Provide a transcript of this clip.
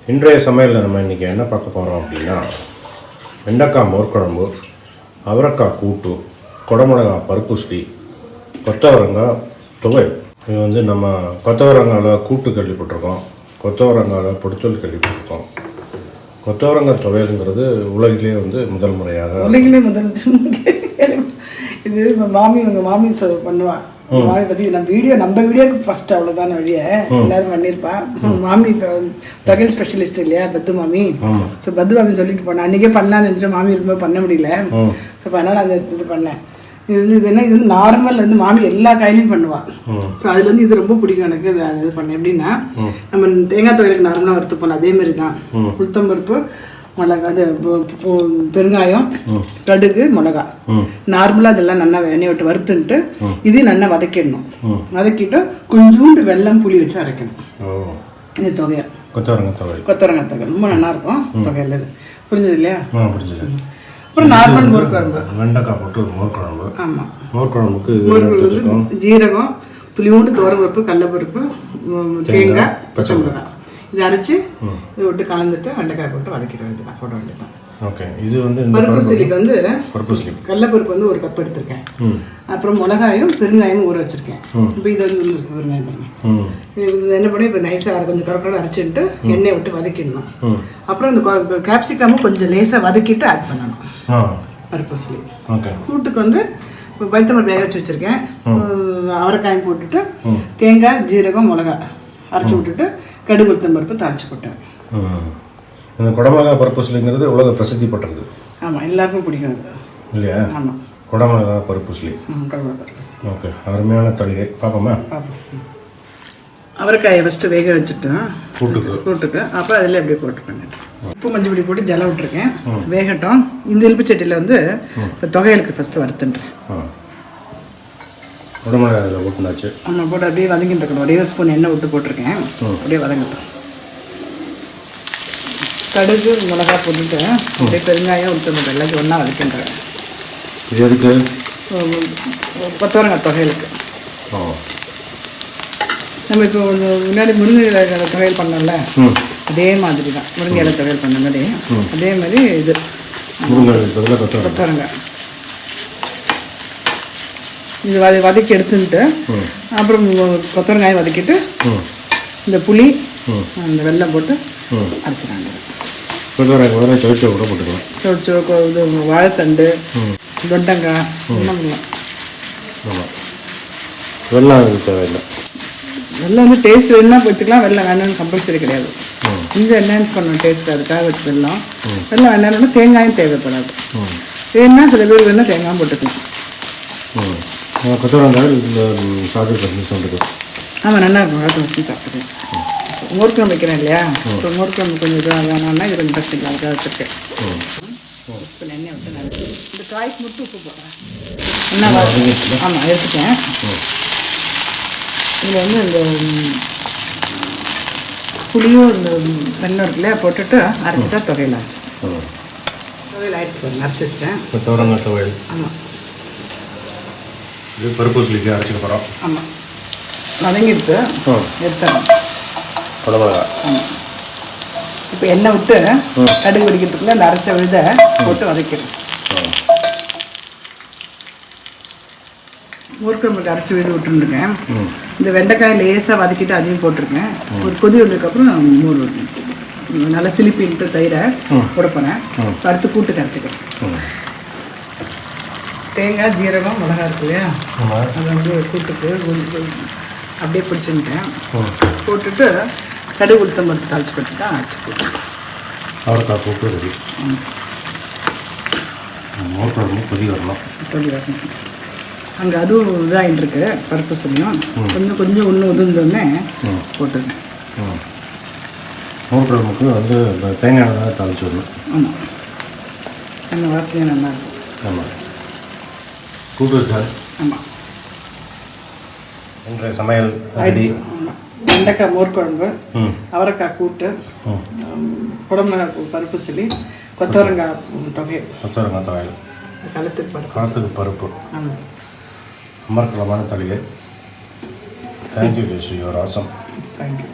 இன்றைய சமையலில் நம்ம இன்றைக்கி என்ன பார்க்க போகிறோம் அப்படின்னா வெண்டைக்காய் மோர்க்குழம்பு, அவரக்காய் கூட்டு, குடமிளகா பருப்பு ஸ்ரீ, கொத்தவரங்காய் துவையல். இது வந்து நம்ம கொத்தவரங்காயில் கூட்டு கேள்விப்பட்டிருக்கோம், கொத்தவரங்காயில் பொடிச்சல் கேள்விப்பட்டிருக்கோம். கொத்தவரங்காய் துவையலுங்கிறது உலகிலே வந்து முதல் முறையாக இது மாமி உங்கள் மாமி பண்ணுவாள். மாமி பற்றி நம்ம வீடியோக்கு ஃபர்ஸ்ட் அவ்வளோதான் வழிய எல்லாரும் பண்ணியிருப்பான். மாமி இப்போ தொகைல் ஸ்பெஷலிஸ்ட் இல்லையா, பத்து மாமி. ஸோ பத்து மாமி சொல்லிட்டு போனேன். அன்றைக்கே பண்ணான்னு நினச்சோம், மாமி இருக்கும்போது பண்ண முடியல. ஸோ அதனால் அந்த இது பண்ணேன். இது என்ன, இது வந்து நார்மல் வந்து மாமி எல்லா காயிலையும் பண்ணுவாள். ஸோ அதுல வந்து இது ரொம்ப பிடிக்கும் எனக்கு. இது பண்ணேன் எப்படின்னா, நம்ம தேங்காய் துவையலுக்கு நார்மலாக வறுத்துப்போம், அதே மாதிரி தான். உளுத்தம்பருப்பு, மிளகா, அது பெருங்காயம், கடுகு, மிளகா, நார்மலாக இதெல்லாம் நல்லா எண்ணெய் விட்டு வறுத்துன்ட்டு இது நல்லா வதக்கிடணும். வதக்கிட்டு கொஞ்சோண்டு வெல்லம் புளி வச்சு அரைக்கணும். இது தொகையல், கொத்தவரங்காய் தொகையல் ரொம்ப நல்லா இருக்கும். தொகையல் இது புரிஞ்சது இல்லையா? அப்புறம் நார்மல் மோர் குழம்பு, வெண்டைக்காய் போட்டு மோர் குழம்பு. ஆமாம், மோர் குழம்புக்கு ஜீரகம், துளியூண்டு துவரம்பருப்பு, கடலைப்பருப்பு, தேங்காய், பச்சை மிளகாய் இதை அரைச்சி இதை விட்டு கலந்துட்டு வெண்டைக்காய் போட்டு வதக்கிட வேண்டியதான், போட வேண்டியதான். ஓகே. இது வந்து பருப்பு சிலிக்கு வந்து கடலைப்பருப்பு வந்து ஒரு கப் எடுத்திருக்கேன். அப்புறம் மிளகாயும் பெருங்காயமும் ஊற வச்சிருக்கேன். இப்போ இதை வந்து பெருங்காயம் பண்ணுங்க. இது என்ன பண்ணி இப்போ நைஸாக கொஞ்சம் கரக்கடை அரைச்சிட்டு எண்ணெய் விட்டு வதக்கிடணும். அப்புறம் இந்த கேப்சிகமும் கொஞ்சம் லேசாக வதக்கிட்டு ஆட் பண்ணணும். பருப்பு சிலி கூட்டுக்கு வந்து இப்போ பைத்தம்பருப்பு வேக வச்சு வச்சுருக்கேன். அவரைக்காயும் போட்டுட்டு தேங்காய், ஜீரகம், மிளகா அரைச்சி விட்டுட்டு கடுகு, உளுத்தம்பருப்பு தாளிச்சு போட்டேன். இந்த குடமிளகா பருப்பு சிலிங்கிறது உலக பிரசித்தி பெற்றது. ஆமாம், எல்லாருக்கும் பிடிக்கும் இல்லையா? ஆமாம், குடமிளகா பருப்பு சிலி. ஓகே, அருமையான தளிகை. பார்ப்போமா? அவரைக்காயை ஃபஸ்ட்டு வேக வச்சுட்டேன் கூட்டுக்கு. அப்போ அதில் அப்படியே போட்டு பண்ணிட்டேன். உப்பு மஞ்சள் பொடி போட்டு ஜலம் விட்டுருக்கேன், வேகட்டும். இந்த இழுப்பு சட்டியில் வந்து தொகையலுக்கு ஃபஸ்ட்டு வறுத்துன்றேன். குடமிளகா அதில் ஊட்டினாச்சு. ஆமாம், போட்டு அப்படியே வதங்கிட்டு இருக்கணும். ஒரே ஸ்பூன் எண்ணெய் விட்டு போட்டிருக்கேன், அப்படியே வதங்கட்டும். கடுகு, மிளகா போட்டுட்டு அப்படியே பெருங்காயம், உளுத்தம்பருப்பு எல்லாத்தையும் ஒன்றா வதக்கின்றேன். இது எதுக்கு? கொத்தவரங்காய் தொகையலுக்கு. நம்ம இப்போ முன்னாடி முருங்கை தொகையல் பண்ணோம்ல, அதே மாதிரி தான். முருங்கை இலை தொகையல் பண்ண மாதிரி அதே மாதிரி இது கொத்தவரங்காய். இது வதக்கி எடுத்துட்டு அப்புறம் கொத்தவரங்காயை வதக்கிட்டு இந்த புளி, அந்த வெல்லம் போட்டு அரைச்சிடாங்க. இது வாழைத்தண்டு, தொண்டங்காய் வெல்லம் தேவையில்லை. வெல்லம் வந்து டேஸ்ட் வேணும்னா வச்சுக்கலாம், வெல்லம் வேணும்னு கம்பல்சரி கிடையாது. கொஞ்சம் என்ஹான்ஸ் பண்ணணும் டேஸ்ட், அதுக்காக வச்சு வெல்லம் வேணும்னா தேங்காயும் தேவைப்படாது. வேணும்னா சில பேர் வேணால் தேங்காயும் போட்டுக்கலாம். கொத்தவரங்காய் இந்த சாப்பிட்டு சொல்லுது. ஆமாம், நல்லா இருக்கும். வச்சு சாப்பிட்டுக்கேன். மோர் குழம்பு வைக்கிறேன் இல்லையா, இப்போ மோர் குழம்பு கொஞ்சம் இதாக வேணாம்னா இது கொஞ்சம் கஷ்டம், அதுக்காக வச்சுருக்கேன். இப்போ எண்ணெய் விட்டு நல்லா இந்த காய்க்கு மட்டும் உப்பு போடுறேன். ஆமாம், எடுத்துட்டேன். இது வந்து இந்த புளியும் இந்த வெள்ளம் இருக்குல்லையா போட்டுட்டு அரைச்சிட்டா தொகையில் ஆச்சு. தொகையில் ஆயிடுச்சு, அரைச்சி வச்சுட்டேன். கொத்தவரங்காய் துவையல். ஆமாம், இது பருப்பு சிலிக்கு அரைச்சிக்க போகிறோம். ஆமாம், வதங்கிடுத்து எடுத்தேன். குடமிளகா. ஆமாம், இப்போ எண்ணெய் விட்டு கடுகு வெடிக்கிறதுக்குள்ள அந்த அரைச்ச விதை போட்டு வதக்கிடும். மோர்க்குழம்புக்கு அரைச்சி விழுது விட்டுருக்கேன். இந்த வெண்டைக்காய் லேசாக வதக்கிட்டு அதையும் போட்டிருக்கேன். ஒரு கொதி வந்ததுக்கப்புறம் மோர் விட்டுருக்கேன். நல்லா சிலிப்பின்ட்டு தயிரை கொடுப்பேன். அடுத்து கூட்டு கரைச்சிக்கிறேன். தேங்காய், ஜீரகம், மிளகா இருக்கு இல்லையா, அதை வந்து கூட்டுக்கு அப்படியே பிடிச்சிக்கிட்டேன். போட்டுட்டு கடுகு, உளுத்தம்பருப்பு தாளிச்சு போட்டுட்டா ஆச்சு கூட்டு. அவரைக்காய் கூட்டு ரெடி. மோர் குழம்பு கொதி வரணும். அங்கே அதுவும் இதாகிட்டு இருக்கு, பருப்பு சொல்லியும் கொஞ்சம் ஒன்று உதிர்ந்தோடனே போட்டுருக்கேன். மோர் குழம்புக்கு வந்து தேங்காய் எண்ணெய் தாளிச்சு வரணும். ஆமாம், எண்ணெய் வாசனையாக நல்லாயிருக்கும். ஆமாம், கூட்டு சார். ஆமாம், இன்றைய சமையல் ஆடி வெண்டைக்காய் மோர் குழம்பு, அவரைக்காய் கூட்டு, குடமிளகா பருப்பு சிலி, கொத்தவரங்காய் துவையல், காலத்துக்கு பருப்பு. அமர்க்கலமான தளிகை. தேங்க்யூ. Your awesome. தேங்க்யூ.